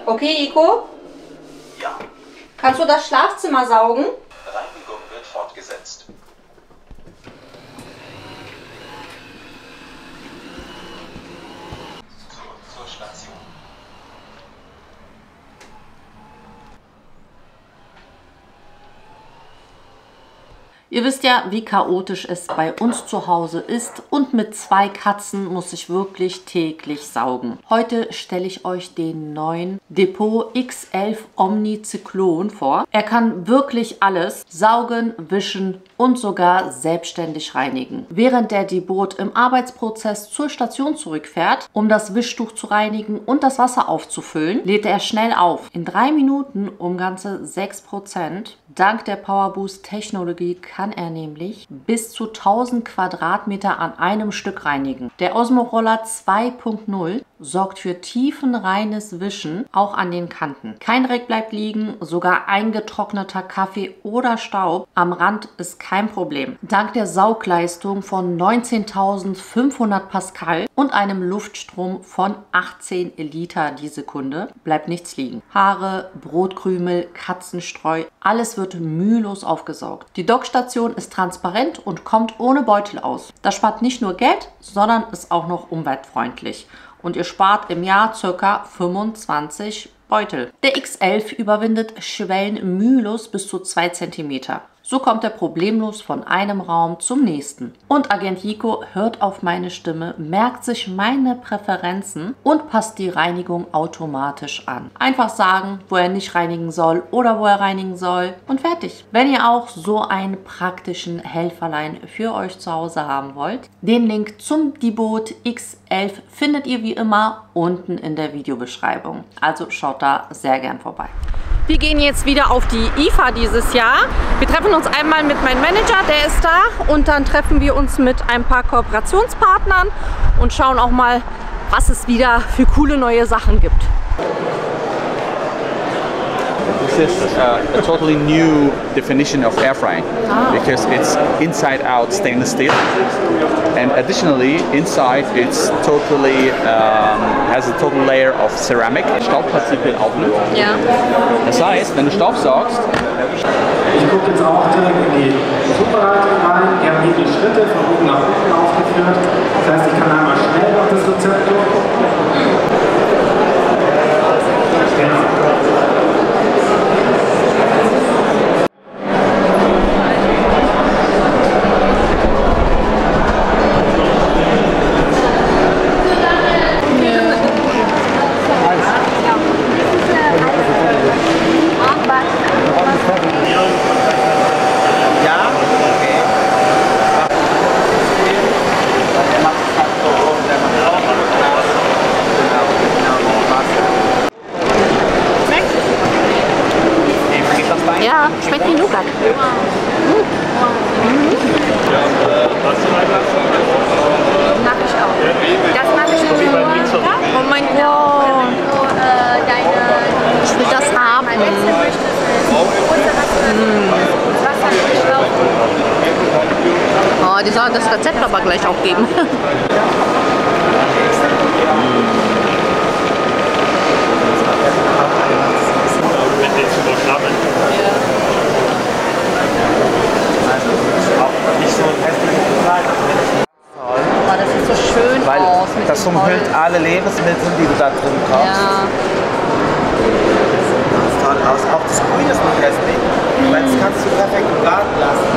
Okay, Iko? Ja. Kannst du das Schlafzimmer saugen? Reinigung wird fortgesetzt. Zur Station. Ihr wisst ja, wie chaotisch es bei uns zu Hause ist und mit 2 Katzen muss ich wirklich täglich saugen. Heute stelle ich euch den neuen Depot X11 Omni Zyklon vor. Er kann wirklich alles saugen, wischen und sogar selbstständig reinigen. Während der Depot im Arbeitsprozess zur Station zurückfährt, um das Wischtuch zu reinigen und das Wasser aufzufüllen, lädt er schnell auf. In 3 Minuten um ganze 6%. Dank der Powerboost Technologie kann er nämlich bis zu 1000 Quadratmeter an einem Stück reinigen. Der Osmo Roller 2.0 sorgt für tiefenreines Wischen, auch an den Kanten. Kein Dreck bleibt liegen, sogar eingetrockneter Kaffee oder Staub am Rand ist kein Problem. Dank der Saugleistung von 19.500 Pascal und einem Luftstrom von 18 Liter die Sekunde bleibt nichts liegen. Haare, Brotkrümel, Katzenstreu, alles wird mühelos aufgesaugt. Die Dockstation ist transparent und kommt ohne Beutel aus. Das spart nicht nur Geld, sondern ist auch noch umweltfreundlich. Und ihr spart im Jahr ca. 25 Beutel. Der X11 überwindet Schwellen mühelos bis zu 2 cm. So kommt er problemlos von einem Raum zum nächsten. Und Agent Hiko hört auf meine Stimme, merkt sich meine Präferenzen und passt die Reinigung automatisch an. Einfach sagen, wo er nicht reinigen soll oder wo er reinigen soll und fertig. Wenn ihr auch so einen praktischen Helferlein für euch zu Hause haben wollt, den Link zum Depot X11 findet ihr wie immer unten in der Videobeschreibung. Also schaut da sehr gern vorbei. Wir gehen jetzt wieder auf die IFA dieses Jahr. Wir treffen uns einmal mit meinem Manager, der ist da. Und dann treffen wir uns mit ein paar Kooperationspartnern und schauen auch mal, was es wieder für coole neue Sachen gibt. This is a totally new definition of air frying because it's inside out stainless steel, and additionally inside it's totally has a total layer of ceramic. Staubpartikel aufnimmt. Ja. Das heißt, wenn du Staubsaugst, ich gucke jetzt auch direkt in die Zubereitung rein. Wir haben hier die Schritte von oben nach unten aufgeführt. Das heißt, ich kann einmal schnell auf das Rezept durchgucken. Ja, schmeckt wie Nougat. Mag ich auch. Das mag ich nur. Oh mein Gott. Ich will das haben. Oh, die sollen das Rezept aber gleich auch geben. Oh, das sieht so schön weil aus. Mit das dem umhüllt Holz. alle Lebensmittel, die du da drin kaufst. Ja. Das toll aus. Auch das Grün ist nicht hässlich, weil das kannst du perfekt im Garten lassen.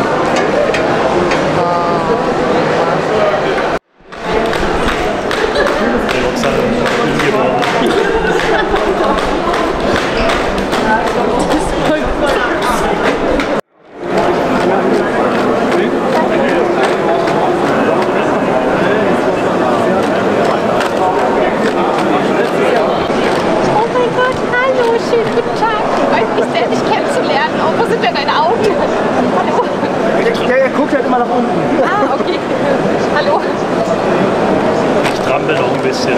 Der guckt halt immer nach unten. Ah, okay. Hallo. Ich trampel noch ein bisschen.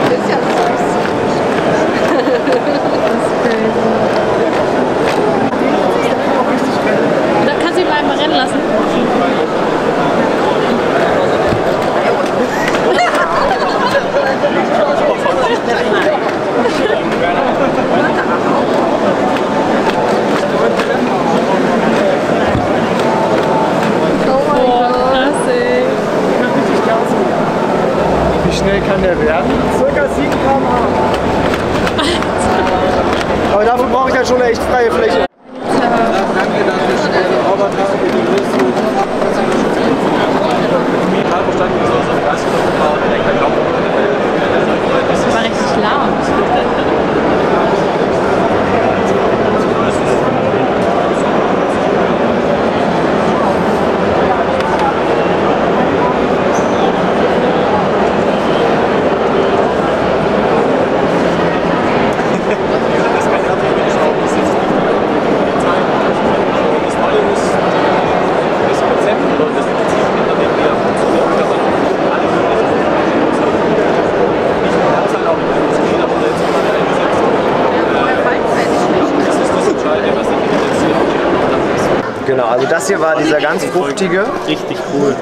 Das ist ja süß. Da kannst du ihn mal einmal rennen lassen. brauche ich halt schon eine echt freie Fläche. Danke, dass du schnell gezaubert hast. Das war richtig laut. Genau, also das hier war dieser ganz fruchtige. Richtig cool.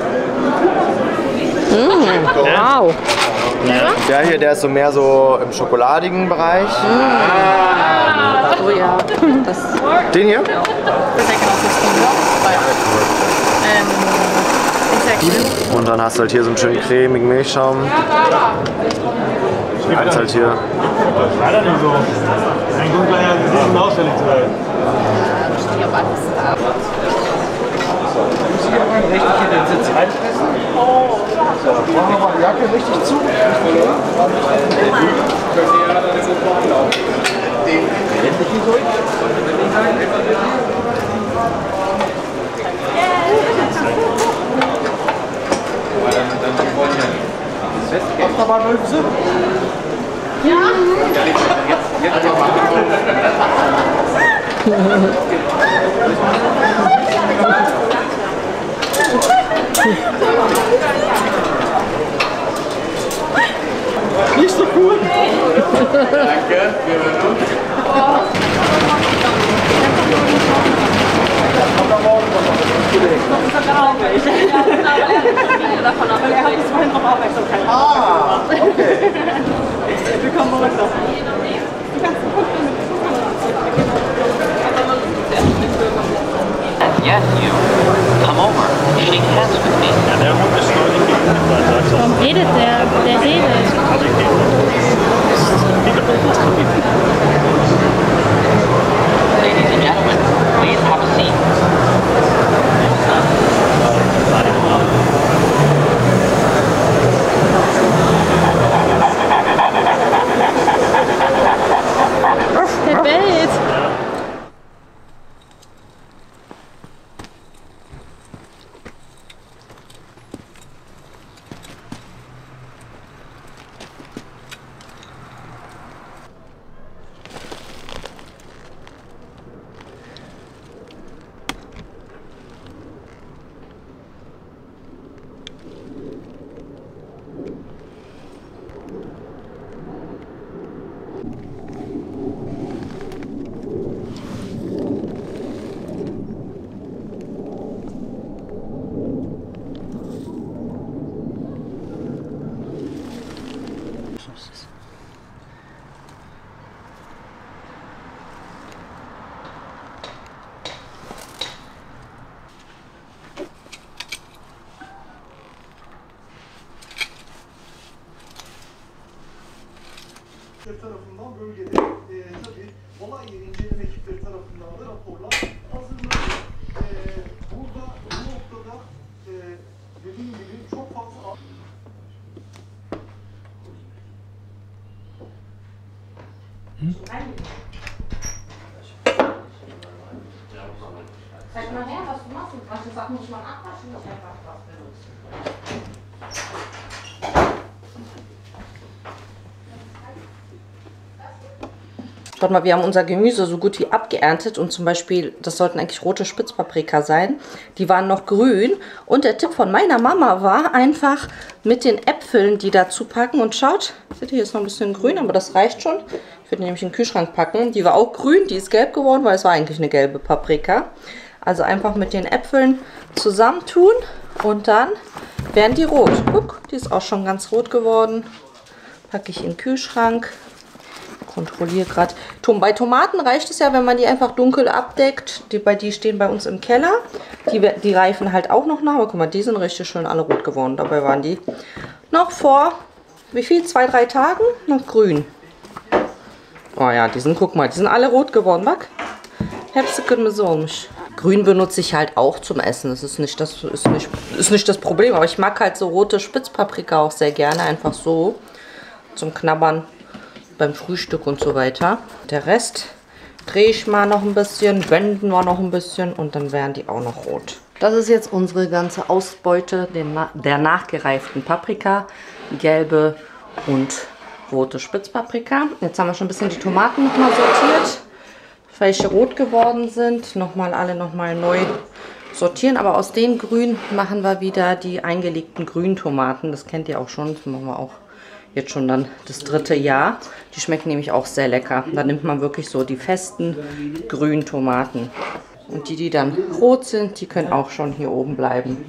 Wow. Der hier, der ist so mehr so im schokoladigen Bereich. Oh ja. Den hier? Und dann hast du halt hier so einen schönen cremigen Milchschaum. Eins halt hier. Leider nicht so. Ein gut kleiner Gesicht, um ausfällig zu werden. Richtig in den Sitz reinpressen. So, machen wir mal die Jacke richtig zu. Achterbahn-Hüpse? Ja. Nicht so cool. Danke. Ah, okay. Willkommen zurück. Yes, you. Come over. Shake hands with me. Ja, der Hund ist noch nicht gegen. Warum redet der? Der redet. Ladies and gentlemen, please have a seat. Der bellt. tarafından bölgede tabii olay yeri inceleme ekipleri tarafından da raporlar hazırlanıyor. Burada bu noktada dediğim gibi çok fazla Zeig mal her, was du machst. Manche Sachen muss man abwaschen, nicht einfach was benutzen. Schaut mal, wir haben unser Gemüse so gut wie abgeerntet und zum Beispiel, das sollten eigentlich rote Spitzpaprika sein, die waren noch grün und der Tipp von meiner Mama war einfach mit den Äpfeln die dazu packen und schaut, seht ihr, hier ist noch ein bisschen grün, aber das reicht schon. Ich würde die nämlich in den Kühlschrank packen, die war auch grün, die ist gelb geworden, weil es war eigentlich eine gelbe Paprika. Also einfach mit den Äpfeln zusammentun und dann werden die rot. Guck, die ist auch schon ganz rot geworden. Packe ich in den Kühlschrank. Kontrolliere gerade. Bei Tomaten reicht es ja, wenn man die einfach dunkel abdeckt. Die stehen bei uns im Keller. Die reifen halt auch noch nach. Aber guck mal, die sind richtig schön alle rot geworden. Dabei waren die noch vor, wie viel? 2, 3 Tagen noch grün. Oh ja, guck mal, die sind alle rot geworden, Back. Hepsi kırmızı olmuş. Grün benutze ich halt auch zum Essen. Das ist nicht das Problem. Aber ich mag halt so rote Spitzpaprika auch sehr gerne. Einfach so zum Knabbern beim Frühstück und so weiter. Der Rest drehe ich mal noch ein bisschen, wenden wir noch ein bisschen und dann werden die auch noch rot. Das ist jetzt unsere ganze Ausbeute der nachgereiften Paprika. Gelbe und rote Spitzpaprika. Jetzt haben wir schon ein bisschen die Tomaten nochmal sortiert. Welche rot geworden sind, alle nochmal neu sortieren. Aber aus dem Grün machen wir wieder die eingelegten Grüntomaten. Das kennt ihr auch schon. Das machen wir auch jetzt schon dann das 3. Jahr. Die schmecken nämlich auch sehr lecker. Da nimmt man wirklich so die festen Grüntomaten. Und die dann rot sind, die können auch schon hier oben bleiben.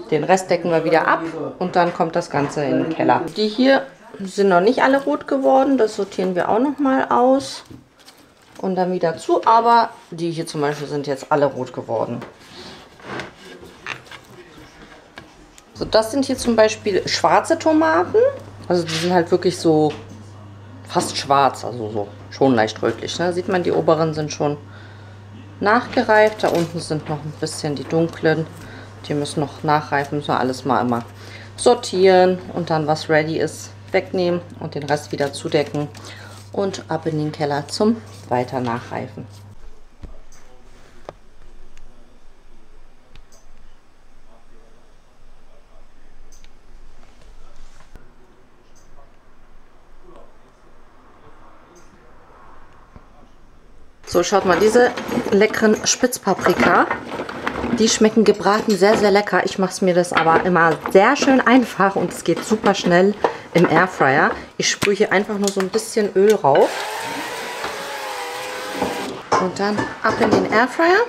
Den Rest decken wir wieder ab und dann kommt das Ganze in den Keller. Die hier sind noch nicht alle rot geworden. Das sortieren wir auch nochmal aus. Und dann wieder zu, aber die hier zum Beispiel sind jetzt alle rot geworden. So, das sind hier zum Beispiel schwarze Tomaten. Also die sind halt wirklich so fast schwarz, also so schon leicht rötlich. Ne? Sieht man, die oberen sind schon nachgereift. Da unten sind noch ein bisschen die dunklen. Die müssen noch nachreifen, müssen wir alles mal immer sortieren und dann, was ready ist, wegnehmen und den Rest wieder zudecken. Und ab in den Keller zum weiter nachreifen. So, schaut mal, diese leckeren Spitzpaprika, die schmecken gebraten sehr, sehr lecker. Ich mache es mir das aber immer sehr schön einfach und es geht super schnell im Airfryer. Ich sprühe hier einfach nur so ein bisschen Öl rauf. Und dann ab in den Airfryer.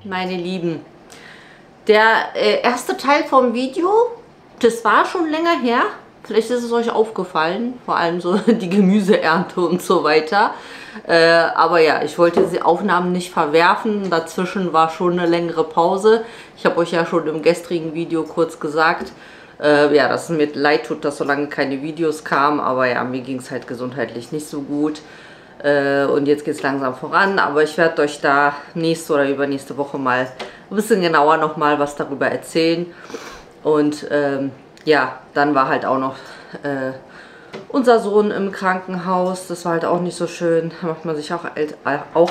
Meine Lieben, der erste Teil vom Video, das war schon länger her. Vielleicht ist es euch aufgefallen, vor allem so die Gemüseernte und so weiter. Aber ja, ich wollte die Aufnahmen nicht verwerfen. Dazwischen war schon eine längere Pause. Ich habe euch ja schon im gestrigen Video kurz gesagt, ja, dass es mir leid tut, dass so lange keine Videos kamen. Aber ja, mir ging es halt gesundheitlich nicht so gut. Und jetzt geht es langsam voran, aber ich werde euch da nächste oder übernächste Woche mal ein bisschen genauer nochmal was darüber erzählen. Und ja, dann war halt auch noch unser Sohn im Krankenhaus. Das war halt auch nicht so schön. Da macht man sich auch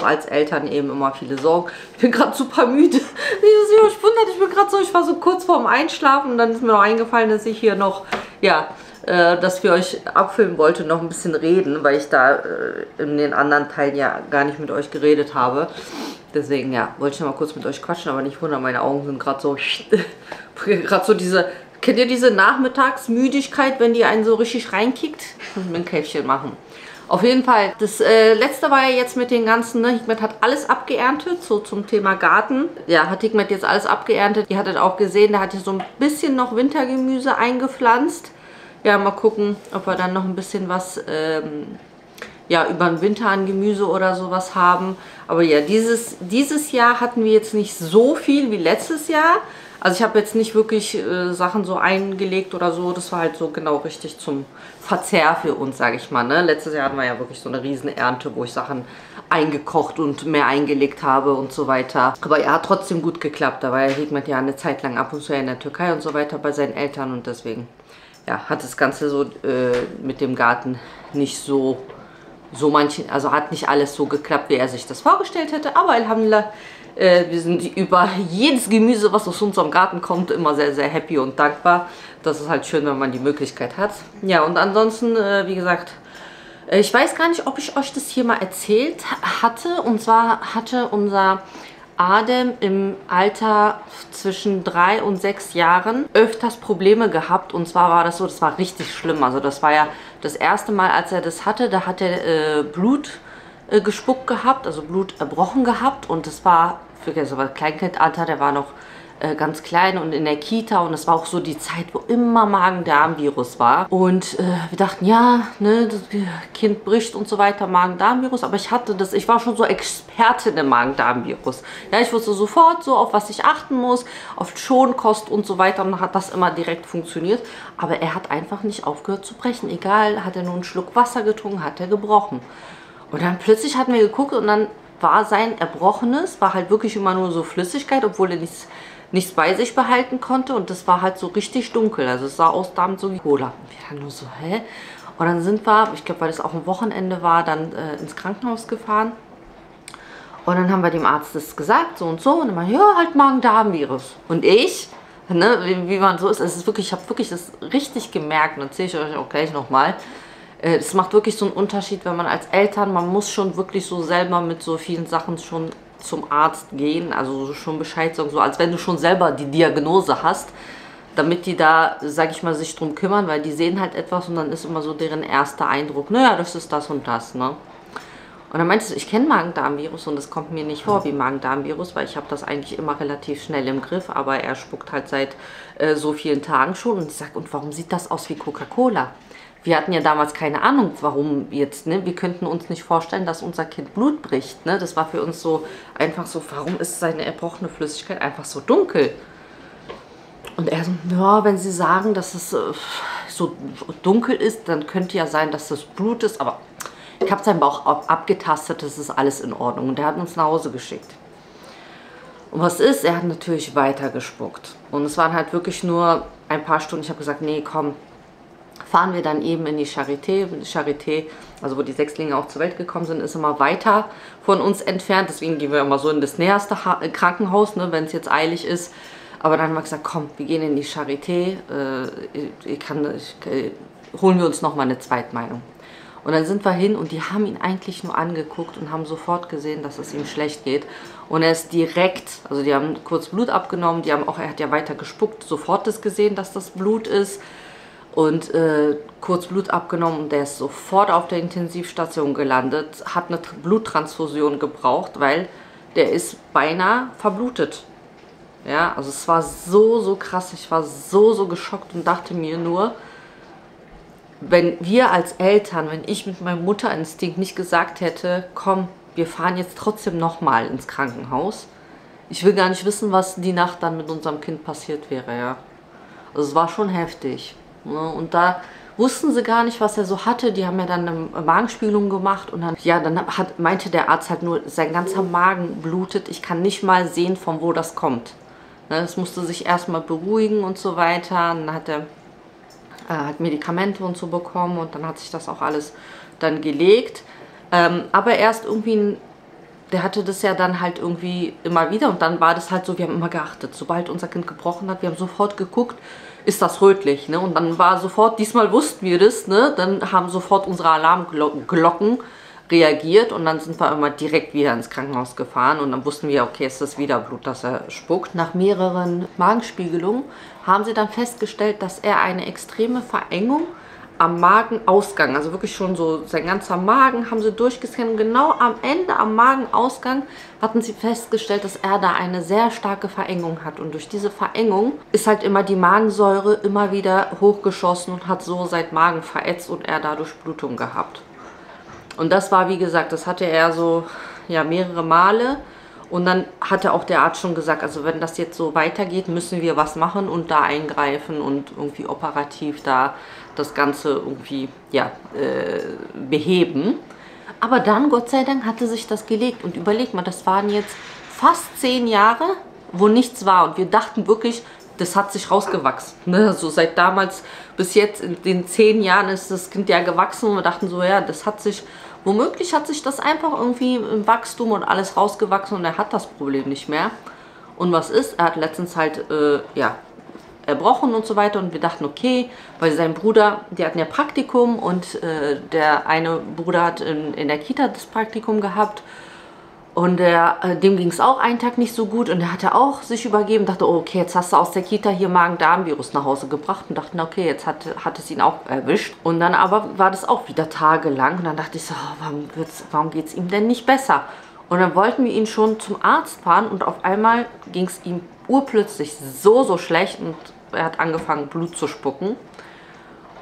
als Eltern eben immer viele Sorgen. Ich bin gerade super müde. Ich wundert, ich bin gerade so, ich war so kurz vorm Einschlafen und dann ist mir noch eingefallen, dass ich hier noch, ja, dass wir euch abfilmen wollte, noch ein bisschen reden, weil ich da in den anderen Teilen ja gar nicht mit euch geredet habe. Deswegen, ja, wollte ich noch mal kurz mit euch quatschen, aber nicht wundern, meine Augen sind gerade so, gerade so diese, kennt ihr diese Nachmittagsmüdigkeit, wenn die einen so richtig reinkickt? Muss ich mir ein Käffchen machen. Auf jeden Fall, das letzte war ja jetzt mit den ganzen, ne, Hikmet hat alles abgeerntet, so zum Thema Garten. Ja, hat Hikmet jetzt alles abgeerntet. Ihr hattet auch gesehen, der hat hier so ein bisschen noch Wintergemüse eingepflanzt. Ja, mal gucken, ob wir dann noch ein bisschen was ja, über den Winter an Gemüse oder sowas haben. Aber ja, dieses Jahr hatten wir jetzt nicht so viel wie letztes Jahr. Also ich habe jetzt nicht wirklich Sachen so eingelegt oder so. Das war halt so genau richtig zum Verzehr für uns, sage ich mal. Ne? Letztes Jahr hatten wir ja wirklich so eine riesen Ernte, wo ich Sachen eingekocht und mehr eingelegt habe und so weiter. Aber ja, hat trotzdem gut geklappt. Da war ja Hikmet ja eine Zeit lang ab und zu in der Türkei und so weiter bei seinen Eltern. Und deswegen, ja, hat das Ganze so mit dem Garten nicht so manchen, also hat nicht alles so geklappt, wie er sich das vorgestellt hätte. Aber Alhamdulillah, Wir sind über jedes Gemüse, was aus unserem Garten kommt, immer sehr, sehr happy und dankbar. Das ist halt schön, wenn man die Möglichkeit hat. Ja, und ansonsten, wie gesagt, ich weiß gar nicht, ob ich euch das hier mal erzählt hatte. Und zwar hatte unser Adem im Alter zwischen 3 und 6 Jahren öfters Probleme gehabt. Und zwar war das so, das war richtig schlimm. Also das war ja das erste Mal, als er das hatte, da hat er Blut gespuckt gehabt, also Blut erbrochen gehabt. Und das war für das Kleinkindalter, der war noch ganz klein und in der Kita, und es war auch so die Zeit, wo immer Magen-Darm-Virus war. Und wir dachten, ja, ne, das Kind bricht und so weiter, Magen-Darm-Virus, aber ich hatte das, ich war schon so Expertin im Magen-Darm-Virus. Ja, ich wusste sofort so, auf was ich achten muss, auf Schonkost und so weiter, und hat das immer direkt funktioniert. Aber er hat einfach nicht aufgehört zu brechen. Egal, hat er nur einen Schluck Wasser getrunken, hat er gebrochen. Und dann plötzlich hatten wir geguckt und dann war sein Erbrochenes, war halt wirklich immer nur so Flüssigkeit, obwohl er nichts bei sich behalten konnte, und das war halt so richtig dunkel. Also es sah aus damit so wie Cola. Und wir dann nur so, hä? Und dann sind wir, ich glaube, weil das auch ein Wochenende war, dann ins Krankenhaus gefahren. Und dann haben wir dem Arzt das gesagt, so und so. Und dann meinte, ja, halt Magen-Darm-Virus. Und ich, ne, wie man so ist, es ist wirklich, ich habe wirklich das richtig gemerkt, und erzähle ich euch auch gleich nochmal. Es macht wirklich so einen Unterschied, wenn man als Eltern, man muss schon wirklich so selber mit so vielen Sachen schon zum Arzt gehen, also schon Bescheid sagen, so als wenn du schon selber die Diagnose hast, damit die da, sag ich mal, sich drum kümmern, weil die sehen halt etwas und dann ist immer so deren erster Eindruck, naja, das ist das und das, ne? Und dann meinte ich, ich kenne Magen-Darm-Virus und es kommt mir nicht vor wie Magen-Darm-Virus, weil ich habe das eigentlich immer relativ schnell im Griff, aber er spuckt halt seit so vielen Tagen schon, und ich sage, und warum sieht das aus wie Coca-Cola? Wir hatten ja damals keine Ahnung, warum jetzt, ne? Wir könnten uns nicht vorstellen, dass unser Kind Blut bricht, ne? Das war für uns so einfach so, warum ist seine erbrochene Flüssigkeit einfach so dunkel? Und er so, ja, wenn Sie sagen, dass es so dunkel ist, dann könnte ja sein, dass das Blut ist, aber ich habe seinen Bauch abgetastet, das ist alles in Ordnung, und der hat uns nach Hause geschickt. Und was ist? Er hat natürlich weiter gespuckt. Und es waren halt wirklich nur ein paar Stunden. Ich habe gesagt, nee, komm, fahren wir dann eben in die Charité. Die Charité, also wo die Sechslinge auch zur Welt gekommen sind, ist immer weiter von uns entfernt. Deswegen gehen wir immer so in das näherste Krankenhaus, ne, wenn es jetzt eilig ist. Aber dann haben wir gesagt, komm, wir gehen in die Charité. Holen wir uns nochmal eine Zweitmeinung. Und dann sind wir hin, und die haben ihn eigentlich nur angeguckt und haben sofort gesehen, dass es ihm schlecht geht. Und er ist direkt, also die haben kurz Blut abgenommen, die haben auch, er hat ja weiter gespuckt, sofort das gesehen, dass das Blut ist. Und kurz Blut abgenommen, und der ist sofort auf der Intensivstation gelandet, hat eine Bluttransfusion gebraucht, weil der ist beinahe verblutet. Ja, also es war so krass, ich war so geschockt und dachte mir nur, wenn wir als Eltern, wenn ich mit meinem Mutterinstinkt nicht gesagt hätte, komm, wir fahren jetzt trotzdem nochmal ins Krankenhaus, ich will gar nicht wissen, was die Nacht dann mit unserem Kind passiert wäre, ja. Also es war schon heftig. Und da wussten sie gar nicht, was er so hatte. Die haben ja dann eine Magenspiegelung gemacht, und dann, ja, dann meinte der Arzt halt nur, sein ganzer Magen blutet. Ich kann nicht mal sehen, von wo das kommt. Das musste sich erstmal beruhigen und so weiter. Und dann hat er hat Medikamente und so bekommen, und dann hat sich das auch alles dann gelegt. Aber erst irgendwie, der hatte das ja dann halt irgendwie immer wieder, und dann war das halt so, wir haben immer geachtet, sobald unser Kind gebrochen hat, wir haben sofort geguckt, ist das rötlich, ne? Und dann war sofort, diesmal wussten wir das, ne? Dann haben sofort unsere Alarmglocken reagiert, und dann sind wir immer direkt wieder ins Krankenhaus gefahren, und dann wussten wir, okay, es ist wieder Blut, das er spuckt. Nach mehreren Magenspiegelungen haben sie dann festgestellt, dass er eine extreme Verengung am Magenausgang, also wirklich schon so sein ganzer Magen haben sie durchgescannt, und genau am Ende, am Magenausgang, hatten sie festgestellt, dass er da eine sehr starke Verengung hat. Und durch diese Verengung ist halt immer die Magensäure immer wieder hochgeschossen und hat so sein Magen verätzt und er dadurch Blutung gehabt. Und das war, wie gesagt, das hatte er so, ja, mehrere Male. Und dann hatte auch der Arzt schon gesagt, also wenn das jetzt so weitergeht, müssen wir was machen und da eingreifen und irgendwie operativ da das Ganze irgendwie, ja, beheben. Aber dann, Gott sei Dank, hatte sich das gelegt. Und überleg mal, das waren jetzt fast 10 Jahre, wo nichts war. Und wir dachten wirklich, das hat sich rausgewachsen. Ne? Also seit damals bis jetzt, in den 10 Jahren, ist das Kind ja gewachsen. Und wir dachten so, ja, das hat sich Womöglich hat sich das einfach irgendwie im Wachstum und alles rausgewachsen und er hat das Problem nicht mehr. Und was ist? Er hat letztens halt, ja, erbrochen und so weiter und wir dachten, okay, weil sein Bruder, die hatten ja Praktikum und der eine Bruder hat in der Kita das Praktikum gehabt und dem ging es auch einen Tag nicht so gut und der hatte auch sich übergeben, dachte, oh, okay, jetzt hast du aus der Kita hier Magen-Darm-Virus nach Hause gebracht und dachten, okay, jetzt hat es ihn auch erwischt. Und dann aber war das auch wieder tagelang und dann dachte ich so, oh, warum geht es ihm denn nicht besser? Und dann wollten wir ihn schon zum Arzt fahren und auf einmal ging es ihm urplötzlich so schlecht und er hat angefangen Blut zu spucken.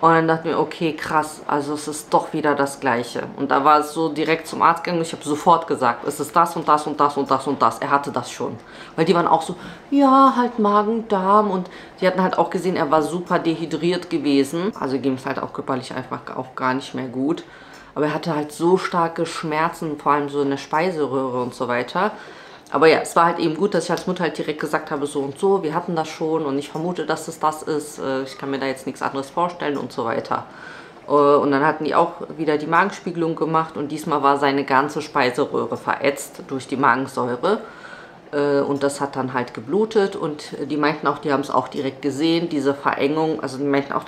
Und dann dachten wir, okay, krass, also es ist doch wieder das Gleiche. Und da war es so direkt zum Arzt gegangen und ich habe sofort gesagt, es ist das und das und das und das und das. Er hatte das schon. Weil die waren auch so, ja, halt Magen-Darm und die hatten halt auch gesehen, er war super dehydriert gewesen. Also ging es halt auch körperlich einfach auch gar nicht mehr gut. Aber er hatte halt so starke Schmerzen, vor allem so in der Speiseröhre und so weiter. Aber ja, es war halt eben gut, dass ich als Mutter halt direkt gesagt habe, so und so, wir hatten das schon und ich vermute, dass es das ist. Ich kann mir da jetzt nichts anderes vorstellen und so weiter. Und dann hatten die auch wieder die Magenspiegelung gemacht und diesmal war seine ganze Speiseröhre verätzt durch die Magensäure. Und das hat dann halt geblutet und die meinten auch, die haben es auch direkt gesehen, diese Verengung. Also die meinten auch,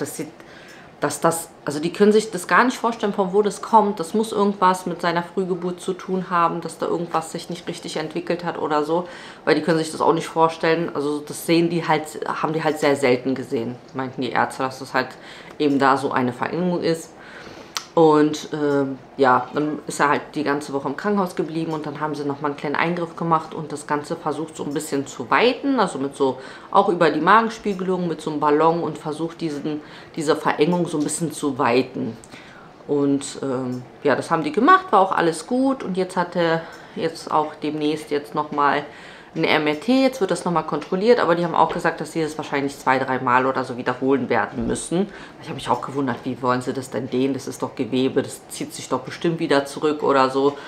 also die können sich das gar nicht vorstellen, von wo das kommt. Das muss irgendwas mit seiner Frühgeburt zu tun haben, dass da irgendwas sich nicht richtig entwickelt hat oder so. Weil die können sich das auch nicht vorstellen. Also das sehen die halt, haben die halt sehr selten gesehen, meinten die Ärzte, dass das halt eben da so eine Verengung ist. Und ja, dann ist er halt die ganze Woche im Krankenhaus geblieben und dann haben sie nochmal einen kleinen Eingriff gemacht und das Ganze versucht so ein bisschen zu weiten, also mit so, auch über die Magenspiegelung mit so einem Ballon und versucht diese Verengung so ein bisschen zu weiten. Und ja, das haben die gemacht, war auch alles gut und jetzt hat er jetzt auch demnächst jetzt nochmal ein MRT, jetzt wird das nochmal kontrolliert, aber die haben auch gesagt, dass sie das wahrscheinlich 2-3 Mal oder so wiederholen werden müssen. Ich habe mich auch gewundert, wie wollen sie das denn dehnen? Das ist doch Gewebe, das zieht sich doch bestimmt wieder zurück oder so.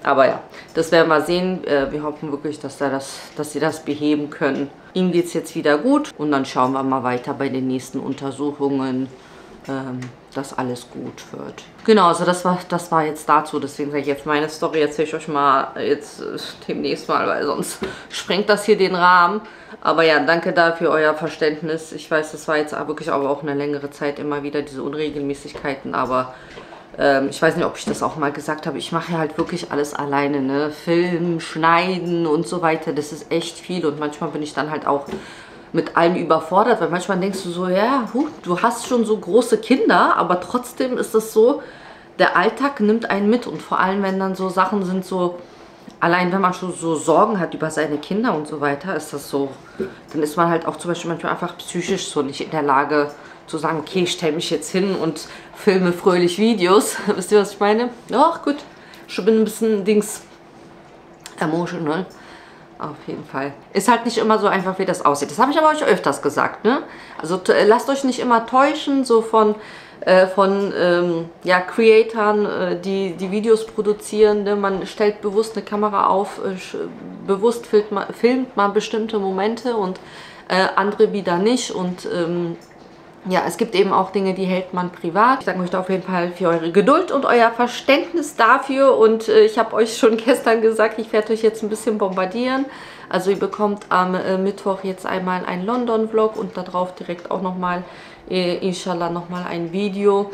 Aber ja, das werden wir sehen. Wir hoffen wirklich, dass sie das beheben können. Ihm geht es jetzt wieder gut und dann schauen wir mal weiter bei den nächsten Untersuchungen, dass alles gut wird. Genau, also das war jetzt dazu, deswegen sage ich jetzt meine Story, erzähle ich euch mal jetzt demnächst mal, weil sonst sprengt das hier den Rahmen. Aber ja, danke dafür euer Verständnis. Ich weiß, das war jetzt wirklich aber auch eine längere Zeit immer wieder diese Unregelmäßigkeiten, aber ich weiß nicht, ob ich das auch mal gesagt habe, ich mache ja halt wirklich alles alleine, ne? Filmen, schneiden und so weiter, das ist echt viel und manchmal bin ich dann halt auch mit allem überfordert, weil manchmal denkst du so, ja, du hast schon so große Kinder, aber trotzdem ist es so, der Alltag nimmt einen mit und vor allem, wenn dann so Sachen sind, so, allein wenn man schon so Sorgen hat über seine Kinder und so weiter, ist das so, dann ist man halt auch zum Beispiel manchmal einfach psychisch so nicht in der Lage zu sagen, okay, ich stelle mich jetzt hin und filme fröhlich Videos, wisst ihr, was ich meine? Ach gut, ich bin ein bisschen emotional. Auf jeden Fall. Ist halt nicht immer so einfach, wie das aussieht. Das habe ich aber euch öfters gesagt, ne? Also lasst euch nicht immer täuschen, so von ja, Creatoren, die Videos produzieren. Ne? Man stellt bewusst eine Kamera auf, bewusst filmt man bestimmte Momente und andere wieder nicht. Und ja, es gibt eben auch Dinge, die hält man privat. Ich danke euch da auf jeden Fall für eure Geduld und euer Verständnis dafür. Und ich habe euch schon gestern gesagt, ich werde euch jetzt ein bisschen bombardieren. Also ihr bekommt am Mittwoch jetzt einmal einen London-Vlog und darauf direkt auch nochmal, inshallah, nochmal ein Video.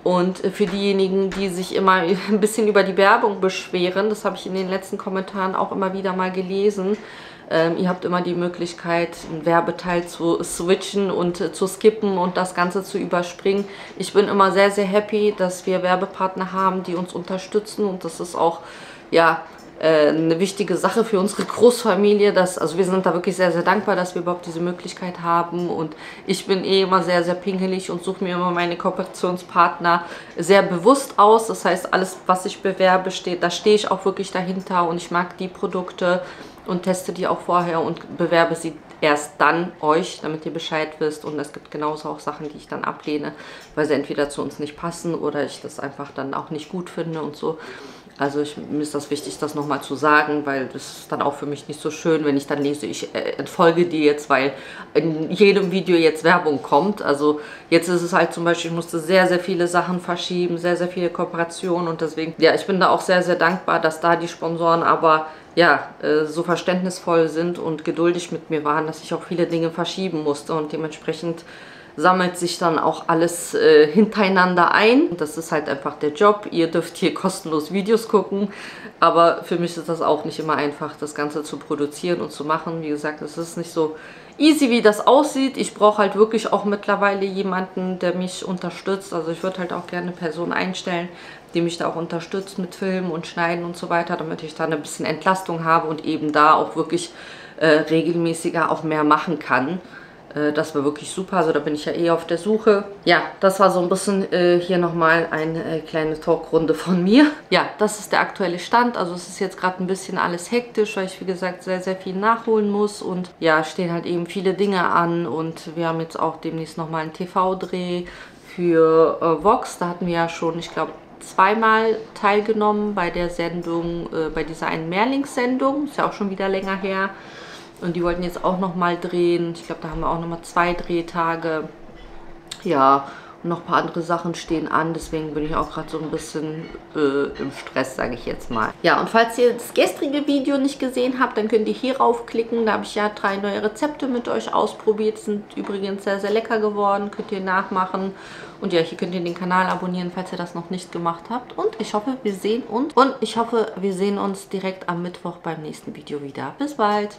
Und für diejenigen, die sich immer ein bisschen über die Werbung beschweren, das habe ich in den letzten Kommentaren auch immer wieder mal gelesen, ihr habt immer die Möglichkeit, einen Werbeteil zu switchen und zu skippen und das Ganze zu überspringen. Ich bin immer sehr, sehr happy, dass wir Werbepartner haben, die uns unterstützen und das ist auch, ja, eine wichtige Sache für unsere Großfamilie. Also wir sind da wirklich sehr, sehr dankbar, dass wir überhaupt diese Möglichkeit haben und ich bin immer sehr, sehr pingelig und suche mir immer meine Kooperationspartner sehr bewusst aus. Das heißt, alles, was ich bewerbe, da stehe ich auch wirklich dahinter und ich mag die Produkte und teste die auch vorher und bewerbe sie erst dann euch, damit ihr Bescheid wisst. Und es gibt genauso auch Sachen, die ich dann ablehne, weil sie entweder zu uns nicht passen oder ich das einfach dann auch nicht gut finde und so. Also mir ist das wichtig, das nochmal zu sagen, weil das ist dann auch für mich nicht so schön, wenn ich dann lese, ich entfolge dir jetzt, weil in jedem Video jetzt Werbung kommt. Also jetzt ist es halt zum Beispiel, ich musste sehr, sehr viele Sachen verschieben, sehr, sehr viele Kooperationen und deswegen, ja, ich bin da auch sehr, sehr dankbar, dass da die Sponsoren aber ja, so verständnisvoll sind und geduldig mit mir waren, dass ich auch viele Dinge verschieben musste und dementsprechend sammelt sich dann auch alles hintereinander ein. Das ist halt einfach der Job. Ihr dürft hier kostenlos Videos gucken, aber für mich ist das auch nicht immer einfach, das Ganze zu produzieren und zu machen. Wie gesagt, es ist nicht so easy, wie das aussieht. Ich brauche halt wirklich auch mittlerweile jemanden, der mich unterstützt. Also ich würde halt auch gerne eine Person einstellen, die mich da auch unterstützt mit Filmen und Schneiden und so weiter, damit ich da ein bisschen Entlastung habe und eben da auch wirklich regelmäßiger auch mehr machen kann. Das war wirklich super, also da bin ich ja eh auf der Suche. Ja, das war so ein bisschen hier nochmal eine kleine Talkrunde von mir. Ja, das ist der aktuelle Stand. Also es ist jetzt gerade ein bisschen alles hektisch, weil ich wie gesagt sehr, sehr viel nachholen muss. Und ja, stehen halt eben viele Dinge an. Und wir haben jetzt auch demnächst nochmal einen TV-Dreh für Vox. Da hatten wir ja schon, ich glaube, zweimal teilgenommen bei der Sendung, bei dieser einen Mehrlingssendung. Ist ja auch schon wieder länger her. Und die wollten jetzt auch nochmal drehen. Ich glaube, da haben wir auch nochmal 2 Drehtage. Ja, und noch ein paar andere Sachen stehen an. Deswegen bin ich auch gerade so ein bisschen im Stress, sage ich jetzt mal. Ja, und falls ihr das gestrige Video nicht gesehen habt, dann könnt ihr hier raufklicken. Da habe ich ja 3 neue Rezepte mit euch ausprobiert. Sind übrigens sehr, sehr lecker geworden. Könnt ihr nachmachen. Und ja, hier könnt ihr den Kanal abonnieren, falls ihr das noch nicht gemacht habt. Und ich hoffe, wir sehen uns. Und ich hoffe, wir sehen uns direkt am Mittwoch beim nächsten Video wieder. Bis bald!